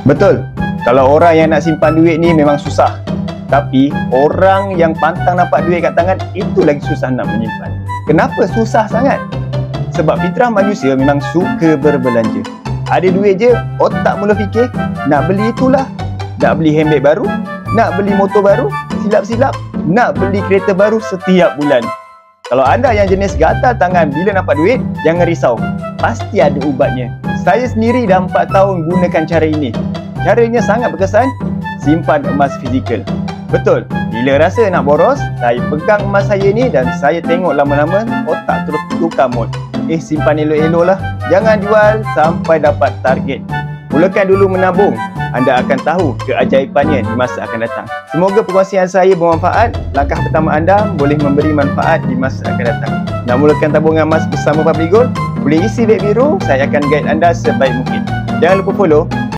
Betul, kalau orang yang nak simpan duit ni memang susah. Tapi orang yang pantang nampak duit kat tangan, itu lagi susah nak menyimpan. Kenapa susah sangat? Sebab fitrah manusia memang suka berbelanja. Ada duit je, otak mula fikir, nak beli itulah. Nak beli handbag baru, nak beli motor baru, silap-silap, nak beli kereta baru setiap bulan. Kalau anda yang jenis gatal tangan bila nampak duit, jangan risau. Pasti ada ubatnya. Saya sendiri dah 4 tahun gunakan cara ini. Caranya sangat berkesan, simpan emas fizikal. Betul, bila rasa nak boros, saya pegang emas saya ni dan saya tengok lama-lama otak terus tukar mod. Simpan elok-elok lah. Jangan jual sampai dapat target. Mulakan dulu menabung. Anda akan tahu keajaibannya di masa akan datang. Semoga perkongsian saya bermanfaat. Langkah pertama anda boleh memberi manfaat di masa akan datang. Nak mulakan tabungan emas bersama Public Gold? Boleh isi beg biru, saya akan guide anda sebaik mungkin. Jangan lupa follow